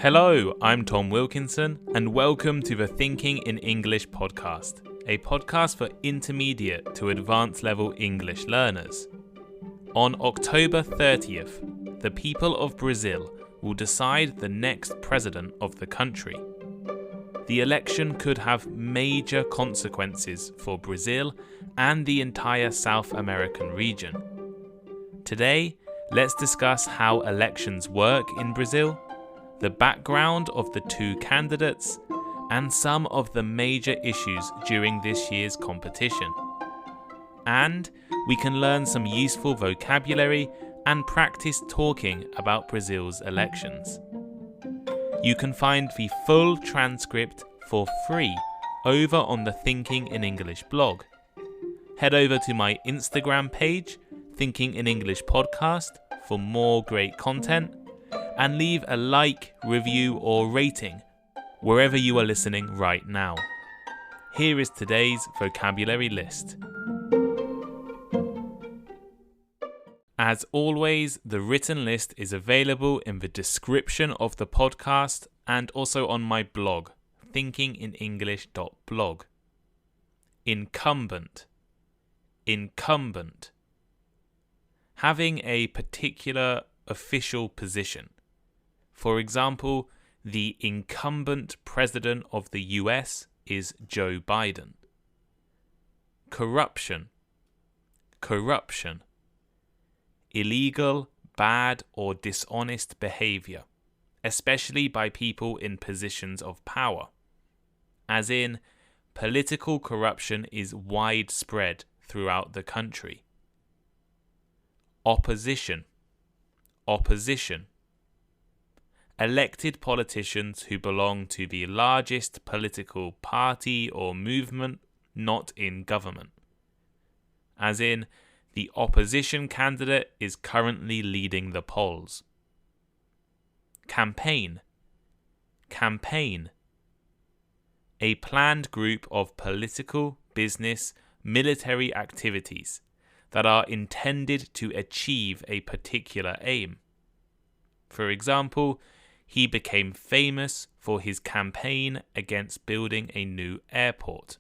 Hello, I'm Tom Wilkinson, and welcome to the Thinking in English podcast, a podcast for intermediate to advanced level English learners. On October 30th, the people of Brazil will decide the next president of the country. The election could have major consequences for Brazil and the entire South American region. Today, let's discuss how elections work in Brazil, the background of the two candidates, and some of the major issues during this year's competition. And we can learn some useful vocabulary and practice talking about Brazil's elections. You can find the full transcript for free over on the Thinking in English blog. Head over to my Instagram page, Thinking in English Podcast, for more great content, and leave a like, review or rating wherever you are listening right now. Here is today's vocabulary list. As always, the written list is available in the description of the podcast and also on my blog, thinkinginenglish.blog. Incumbent. Incumbent. Having a particular official position. For example, the incumbent president of the US is Joe Biden. Corruption. Corruption. Illegal, bad or dishonest behaviour, especially by people in positions of power. As in, political corruption is widespread throughout the country. Opposition. Opposition. Elected politicians who belong to the largest political party or movement not in government. As in, the opposition candidate is currently leading the polls. Campaign. Campaign. A planned group of political, business, military activities that are intended to achieve a particular aim. For example, he became famous for his campaign against building a new airport.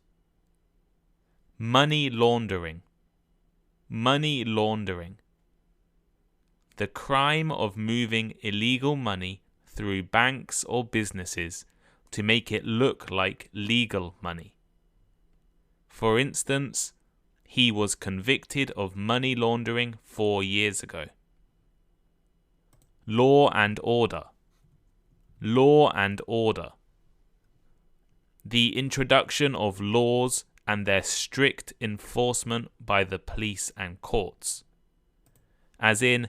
Money laundering. Money laundering. The crime of moving illegal money through banks or businesses to make it look like legal money. For instance, he was convicted of money laundering 4 years ago. Law and order. Law and order. The introduction of laws and their strict enforcement by the police and courts. As in,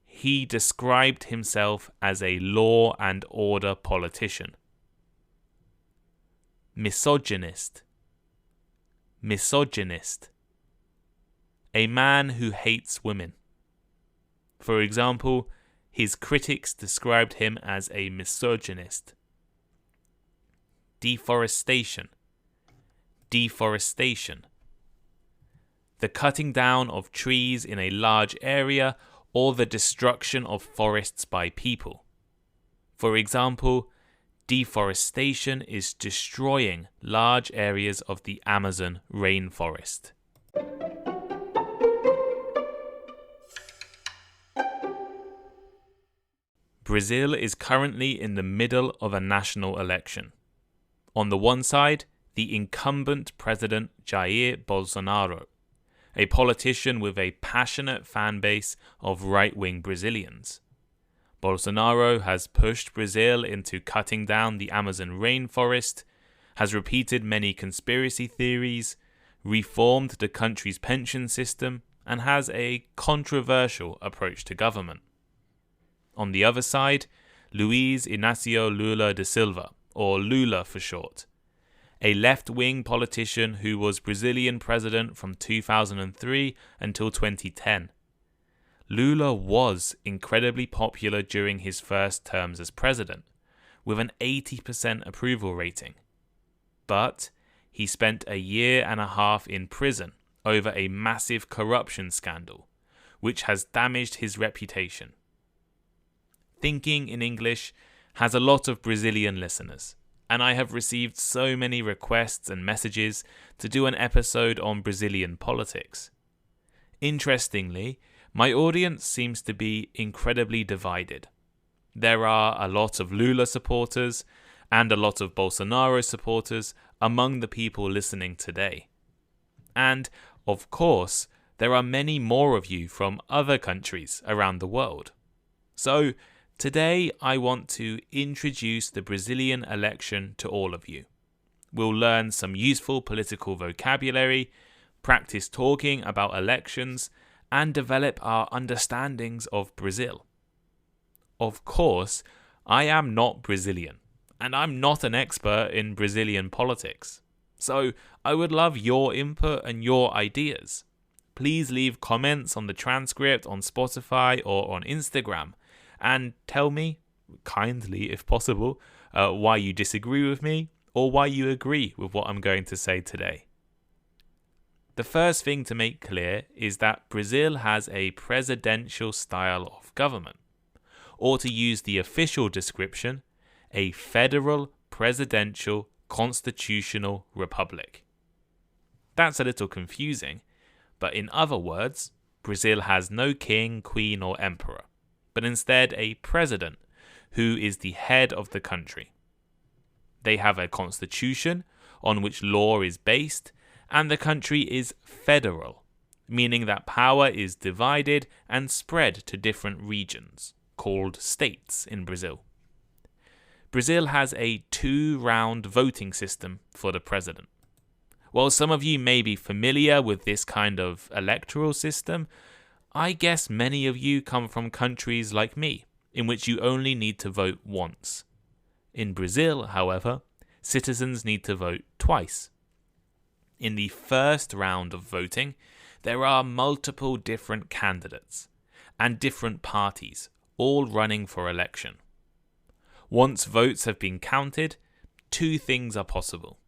he described himself as a law and order politician. Misogynist. Misogynist. A man who hates women. For example, his critics described him as a misogynist. Deforestation. Deforestation. The cutting down of trees in a large area or the destruction of forests by people. For example, deforestation is destroying large areas of the Amazon rainforest. Brazil is currently in the middle of a national election. On the one side, the incumbent president Jair Bolsonaro, a politician with a passionate fan base of right-wing Brazilians. Bolsonaro has pushed Brazil into cutting down the Amazon rainforest, has repeated many conspiracy theories, reformed the country's pension system, and has a controversial approach to government. On the other side, Luiz Inácio Lula da Silva, or Lula for short, a left-wing politician who was Brazilian president from 2003 until 2010. Lula was incredibly popular during his first terms as president, with an 80% approval rating. But he spent a year and a half in prison over a massive corruption scandal, which has damaged his reputation. Thinking in English has a lot of Brazilian listeners, and I have received so many requests and messages to do an episode on Brazilian politics. Interestingly, my audience seems to be incredibly divided. There are a lot of Lula supporters and a lot of Bolsonaro supporters among the people listening today. And, of course, there are many more of you from other countries around the world. So, today I want to introduce the Brazilian election to all of you. We'll learn some useful political vocabulary, practice talking about elections, and develop our understandings of Brazil. Of course, I am not Brazilian, and I'm not an expert in Brazilian politics. So I would love your input and your ideas. Please leave comments on the transcript on Spotify or on Instagram, and tell me, kindly if possible, why you disagree with me or why you agree with what I'm going to say today. The first thing to make clear is that Brazil has a presidential style of government, or to use the official description, a federal presidential constitutional republic. That's a little confusing, but in other words, Brazil has no king, queen, or emperor, but instead a president who is the head of the country. They have a constitution on which law is based, and the country is federal, meaning that power is divided and spread to different regions, called states in Brazil. Brazil has a 2-round voting system for the president. While some of you may be familiar with this kind of electoral system, I guess many of you come from countries like me, in which you only need to vote once. In Brazil, however, citizens need to vote twice. In the first round of voting, there are multiple different candidates and different parties, all running for election. Once votes have been counted, 2 things are possible.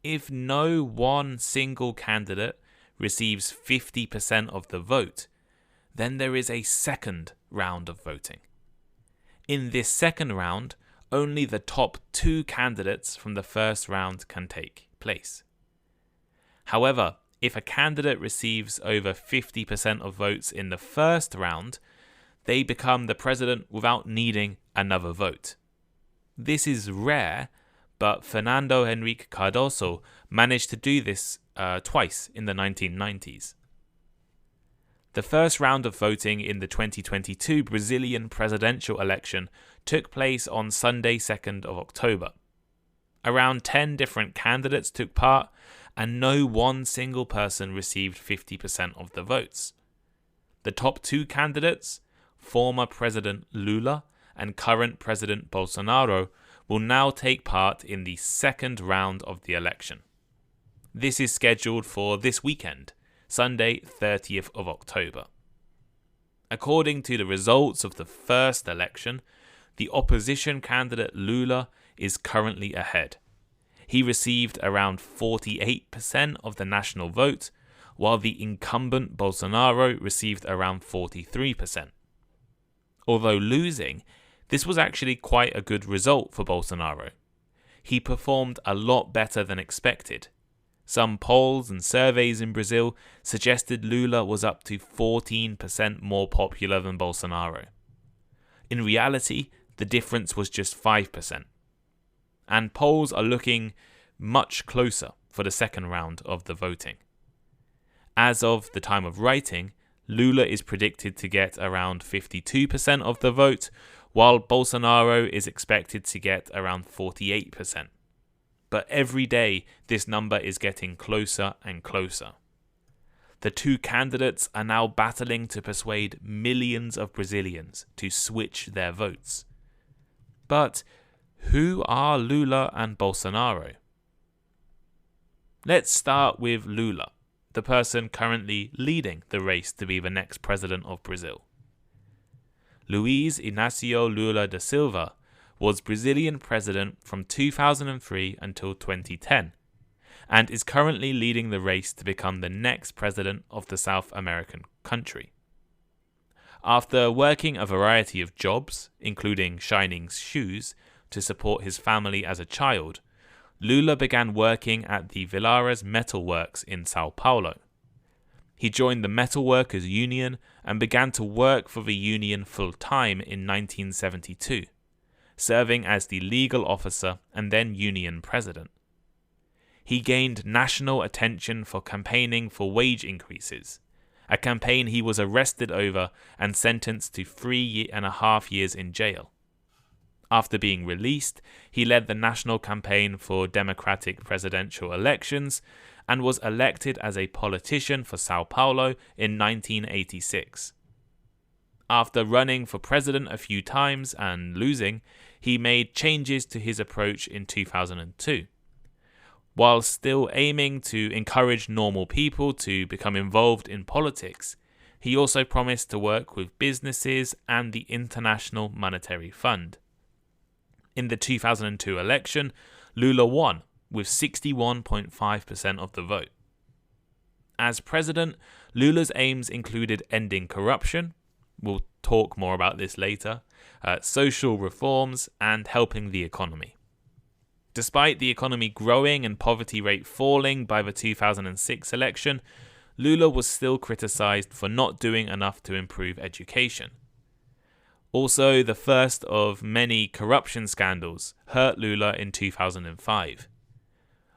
If no one single candidate receives 50% of the vote, then there is a second round of voting. In this second round, only the top 2 candidates from the first round can take place. However, if a candidate receives over 50% of votes in the first round, they become the president without needing another vote. This is rare, but Fernando Henrique Cardoso managed to do this twice in the 1990s. The first round of voting in the 2022 Brazilian presidential election took place on Sunday, 2nd of October. Around 10 different candidates took part, and no one single person received 50% of the votes. The top 2 candidates, former President Lula and current President Bolsonaro, will now take part in the second round of the election. This is scheduled for this weekend, Sunday, 30th of October. According to the results of the first election, the opposition candidate Lula is currently ahead. He received around 48% of the national vote, while the incumbent Bolsonaro received around 43%. Although losing, this was actually quite a good result for Bolsonaro. He performed a lot better than expected. Some polls and surveys in Brazil suggested Lula was up to 14% more popular than Bolsonaro. In reality, the difference was just 5%. And polls are looking much closer for the second round of the voting. As of the time of writing, Lula is predicted to get around 52% of the vote, while Bolsonaro is expected to get around 48%. But every day, this number is getting closer and closer. The 2 candidates are now battling to persuade millions of Brazilians to switch their votes. But who are Lula and Bolsonaro? Let's start with Lula, the person currently leading the race to be the next president of Brazil. Luiz Inácio Lula da Silva was Brazilian president from 2003 until 2010, and is currently leading the race to become the next president of the South American country. After working a variety of jobs, including shining shoes, to support his family as a child, Lula began working at the Vilares Metalworks in Sao Paulo. He joined the Metalworkers Union and began to work for the union full-time in 1972, serving as the legal officer and then union president. He gained national attention for campaigning for wage increases, a campaign he was arrested over and sentenced to 3.5 years in jail. After being released, he led the national campaign for democratic presidential elections and was elected as a politician for Sao Paulo in 1986. After running for president a few times and losing, he made changes to his approach in 2002. While still aiming to encourage normal people to become involved in politics, he also promised to work with businesses and the International Monetary Fund. In the 2002 election, Lula won with 61.5% of the vote. As president, Lula's aims included ending corruption, we'll talk more about this later, social reforms, and helping the economy. Despite the economy growing and poverty rate falling by the 2006 election, Lula was still criticised for not doing enough to improve education. Also, the first of many corruption scandals hurt Lula in 2005.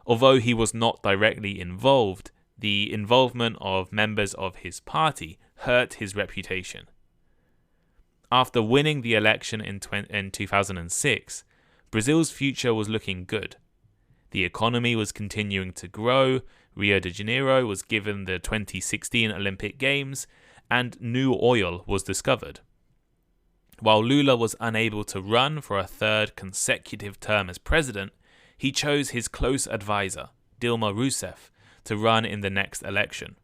Although he was not directly involved, the involvement of members of his party hurt his reputation. After winning the election in 2006, Brazil's future was looking good. The economy was continuing to grow, Rio de Janeiro was given the 2016 Olympic Games, and new oil was discovered. While Lula was unable to run for a third consecutive term as president, he chose his close advisor, Dilma Rousseff, to run in the next election.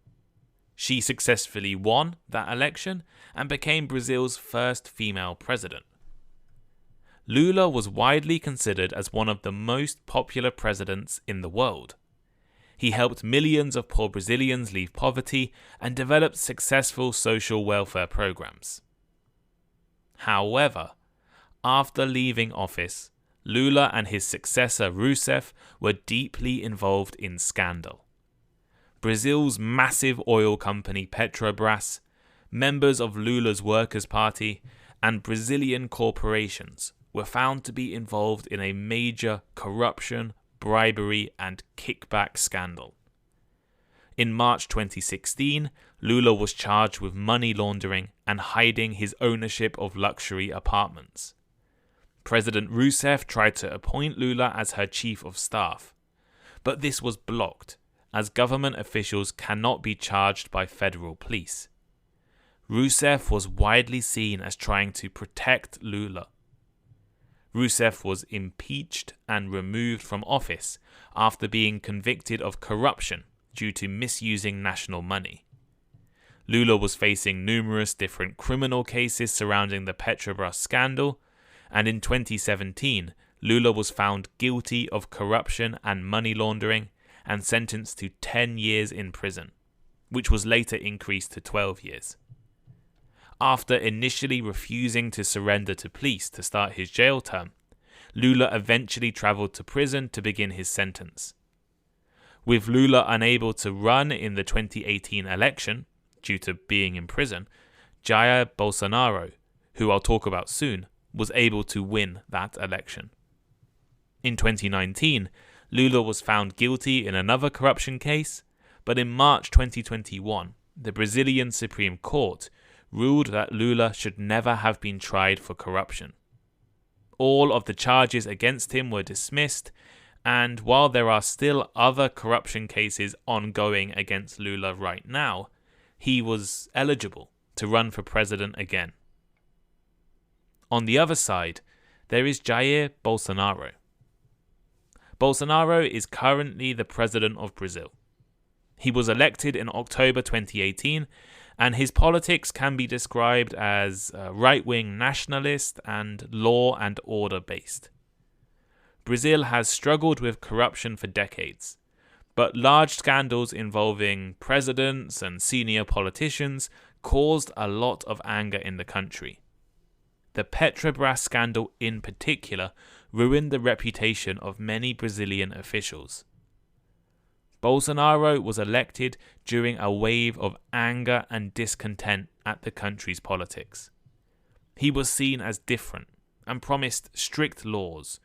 She successfully won that election and became Brazil's first female president. Lula was widely considered as one of the most popular presidents in the world. He helped millions of poor Brazilians leave poverty and developed successful social welfare programs. However, after leaving office, Lula and his successor Rousseff were deeply involved in scandal. Brazil's massive oil company Petrobras, members of Lula's Workers' Party, and Brazilian corporations were found to be involved in a major corruption, bribery, and kickback scandal. In March 2016, Lula was charged with money laundering and hiding his ownership of luxury apartments. President Rousseff tried to appoint Lula as her chief of staff, but this was blocked, as government officials cannot be charged by federal police. Rousseff was widely seen as trying to protect Lula. Rousseff was impeached and removed from office after being convicted of corruption due to misusing national money. Lula was facing numerous different criminal cases surrounding the Petrobras scandal, and in 2017, Lula was found guilty of corruption and money laundering and sentenced to 10 years in prison, which was later increased to 12 years. After initially refusing to surrender to police to start his jail term, Lula eventually travelled to prison to begin his sentence. With Lula unable to run in the 2018 election due to being in prison, Jair Bolsonaro, who I'll talk about soon, was able to win that election. In 2019, Lula was found guilty in another corruption case, but in March 2021, the Brazilian Supreme Court ruled that Lula should never have been tried for corruption. All of the charges against him were dismissed, and while there are still other corruption cases ongoing against Lula right now, he was eligible to run for president again. On the other side, there is Jair Bolsonaro. Bolsonaro is currently the president of Brazil. He was elected in October 2018, and his politics can be described as right-wing nationalist and law and order based. Brazil has struggled with corruption for decades, but large scandals involving presidents and senior politicians caused a lot of anger in the country. The Petrobras scandal in particular ruined the reputation of many Brazilian officials. Bolsonaro was elected during a wave of anger and discontent at the country's politics. He was seen as different and promised strict laws,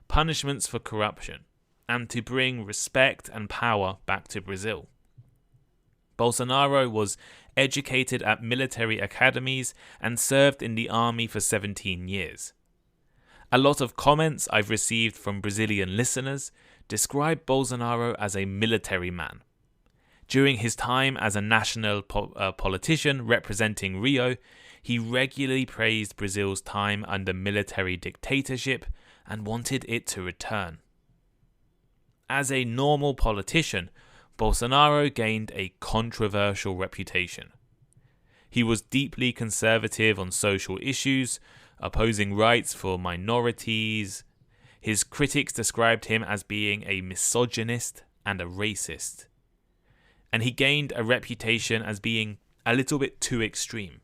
punishments for corruption, and to bring respect and power back to Brazil. Bolsonaro was educated at military academies and served in the army for 17 years. A lot of comments I've received from Brazilian listeners describe Bolsonaro as a military man. During his time as a national politician representing Rio, he regularly praised Brazil's time under military dictatorship and wanted it to return. As a normal politician, Bolsonaro gained a controversial reputation. He was deeply conservative on social issues, opposing rights for minorities. His critics described him as being a misogynist and a racist. And he gained a reputation as being a little bit too extreme.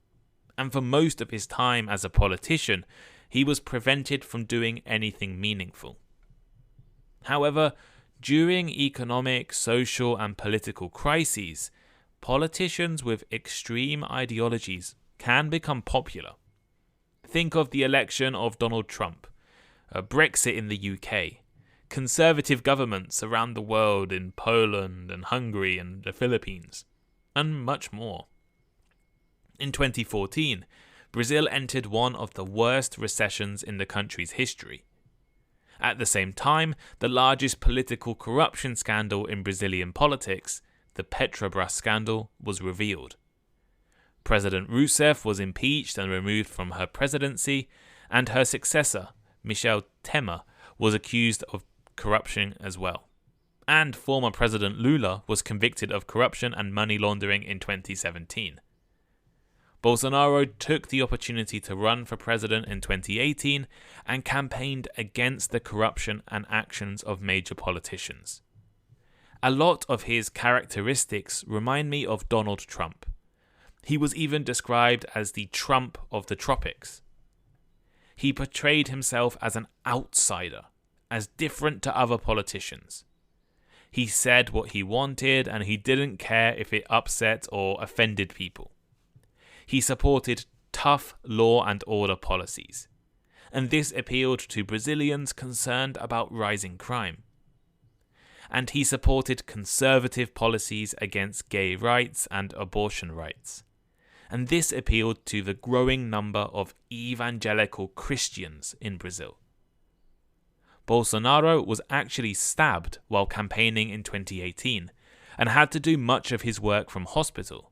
And for most of his time as a politician, he was prevented from doing anything meaningful. However, during economic, social, and political crises, politicians with extreme ideologies can become popular. Think of the election of Donald Trump, Brexit in the UK, conservative governments around the world in Poland and Hungary and the Philippines, and much more. In 2014, Brazil entered one of the worst recessions in the country's history. At the same time, the largest political corruption scandal in Brazilian politics, the Petrobras scandal, was revealed. President Rousseff was impeached and removed from her presidency, and her successor, Michel Temer, was accused of corruption as well. And former President Lula was convicted of corruption and money laundering in 2017. Bolsonaro took the opportunity to run for president in 2018 and campaigned against the corruption and actions of major politicians. A lot of his characteristics remind me of Donald Trump. He was even described as the Trump of the tropics. He portrayed himself as an outsider, as different to other politicians. He said what he wanted and he didn't care if it upset or offended people. He supported tough law and order policies, and this appealed to Brazilians concerned about rising crime. And he supported conservative policies against gay rights and abortion rights, and this appealed to the growing number of evangelical Christians in Brazil. Bolsonaro was actually stabbed while campaigning in 2018 and had to do much of his work from hospital.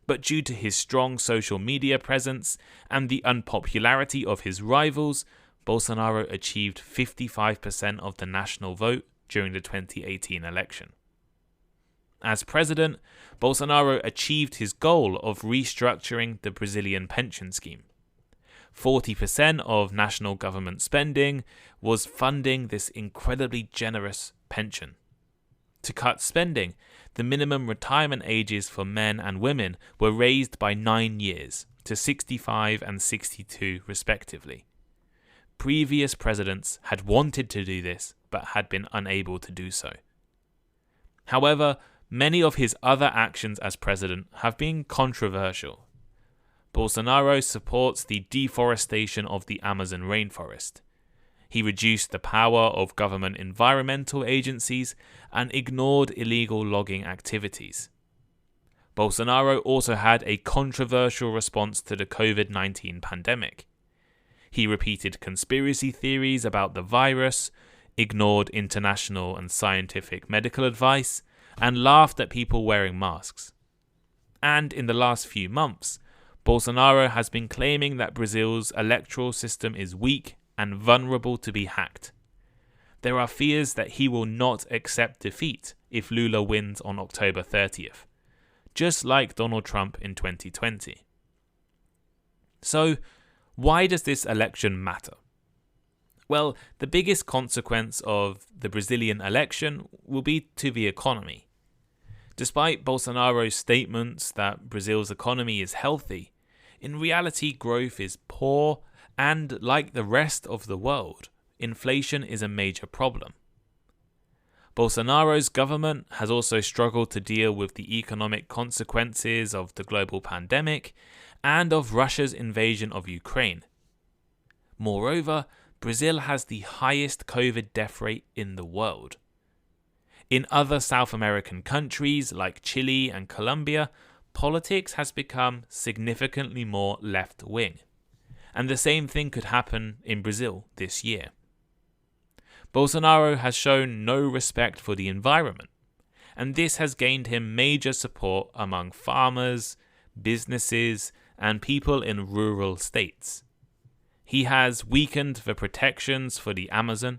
But due to his strong social media presence and the unpopularity of his rivals, Bolsonaro achieved 55% of the national vote during the 2018 election. As president, Bolsonaro achieved his goal of restructuring the Brazilian pension scheme. 40% of national government spending was funding this incredibly generous pension. To cut spending, the minimum retirement ages for men and women were raised by 9 years to 65 and 62 respectively. Previous presidents had wanted to do this but had been unable to do so. However, many of his other actions as president have been controversial. Bolsonaro supports the deforestation of the Amazon rainforest. He reduced the power of government environmental agencies and ignored illegal logging activities. Bolsonaro also had a controversial response to the COVID-19 pandemic. He repeated conspiracy theories about the virus, ignored international and scientific medical advice, and laughed at people wearing masks. And in the last few months, Bolsonaro has been claiming that Brazil's electoral system is weak and vulnerable to be hacked. There are fears that he will not accept defeat if Lula wins on October 30th, just like Donald Trump in 2020. So, why does this election matter? Well, the biggest consequence of the Brazilian election will be to the economy. Despite Bolsonaro's statements that Brazil's economy is healthy, in reality growth is poor and, like the rest of the world, inflation is a major problem. Bolsonaro's government has also struggled to deal with the economic consequences of the global pandemic and of Russia's invasion of Ukraine. Moreover, Brazil has the highest COVID death rate in the world. In other South American countries like Chile and Colombia, politics has become significantly more left-wing, and the same thing could happen in Brazil this year. Bolsonaro has shown no respect for the environment, and this has gained him major support among farmers, businesses, and people in rural states. He has weakened the protections for the Amazon,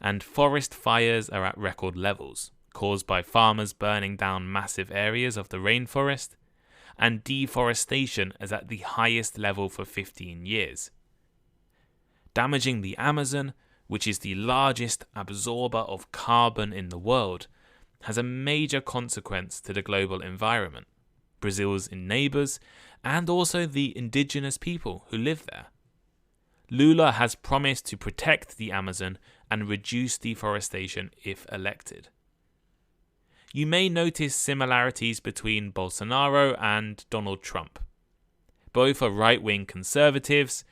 and forest fires are at record levels, caused by farmers burning down massive areas of the rainforest, and deforestation is at the highest level for 15 years. Damaging the Amazon, which is the largest absorber of carbon in the world, has a major consequence to the global environment, Brazil's neighbours, and also the indigenous people who live there. Lula has promised to protect the Amazon and reduce deforestation if elected. You may notice similarities between Bolsonaro and Donald Trump. Both are right-wing conservatives,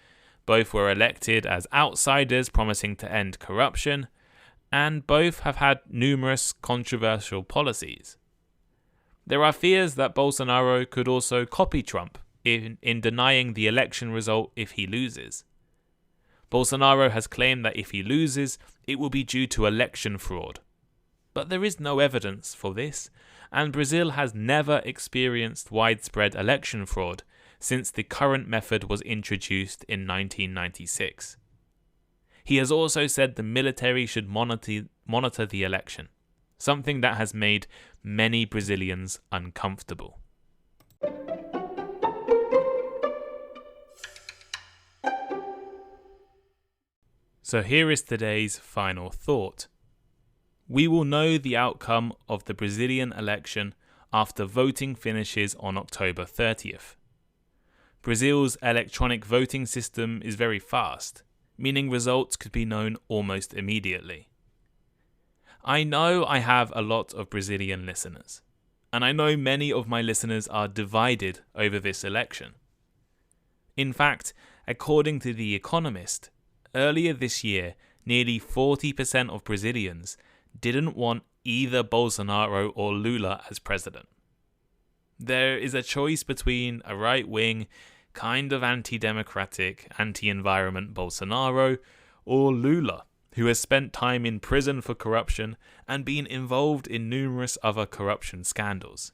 both were elected as outsiders promising to end corruption, and both have had numerous controversial policies. There are fears that Bolsonaro could also copy Trump in denying the election result if he loses. Bolsonaro has claimed that if he loses, it will be due to election fraud. But there is no evidence for this, and Brazil has never experienced widespread election fraud since the current method was introduced in 1996. He has also said the military should monitor the election, something that has made many Brazilians uncomfortable. So here is today's final thought. We will know the outcome of the Brazilian election after voting finishes on October 30th. Brazil's electronic voting system is very fast, meaning results could be known almost immediately. I know I have a lot of Brazilian listeners, and I know many of my listeners are divided over this election. In fact, according to The Economist, earlier this year, nearly 40% of Brazilians didn't want either Bolsonaro or Lula as president. There is a choice between a right-wing, kind of anti-democratic, anti-environment Bolsonaro or Lula, who has spent time in prison for corruption and been involved in numerous other corruption scandals.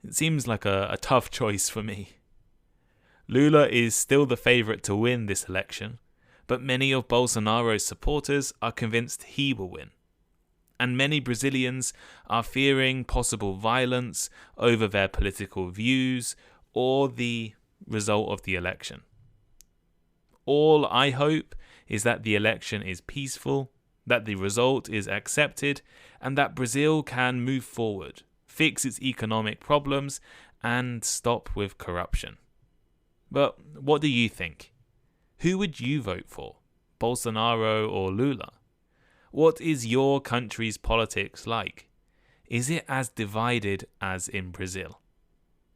It seems like a tough choice for me. Lula is still the favourite to win this election, but many of Bolsonaro's supporters are convinced he will win. And many Brazilians are fearing possible violence over their political views or the result of the election. All I hope is that the election is peaceful, that the result is accepted, and that Brazil can move forward, fix its economic problems, and stop with corruption. But what do you think? Who would you vote for, Bolsonaro or Lula? What is your country's politics like? Is it as divided as in Brazil?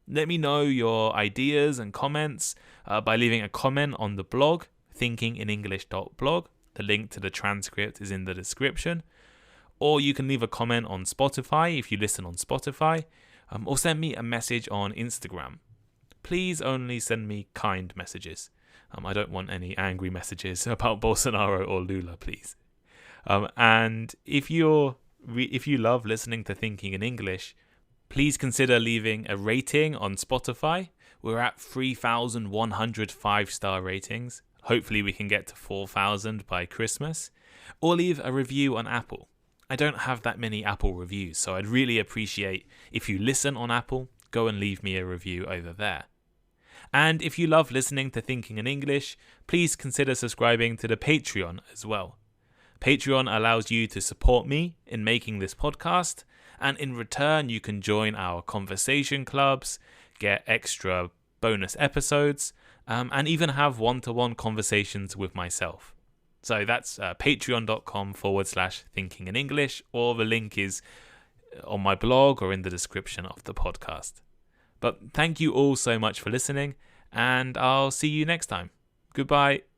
Let me know your ideas and comments by leaving a comment on the blog, thinkinginenglish.blog. The link to the transcript is in the description. Or you can leave a comment on Spotify if you listen on Spotify, or send me a message on Instagram. Please only send me kind messages. I don't want any angry messages about Bolsonaro or Lula, please. And if you love listening to Thinking in English, please consider leaving a rating on Spotify. We're at 3,100 5-star ratings. Hopefully we can get to 4,000 by Christmas. Or leave a review on Apple. I don't have that many Apple reviews, so I'd really appreciate if you listen on Apple, go and leave me a review over there. And if you love listening to Thinking in English, please consider subscribing to the Patreon as well. Patreon allows you to support me in making this podcast, And in return, you can join our conversation clubs, get extra bonus episodes, and even have one-to-one conversations with myself. So that's patreon.com/thinking in English, or the link is on my blog or in the description of the podcast. But thank you all so much for listening, and I'll see you next time. Goodbye.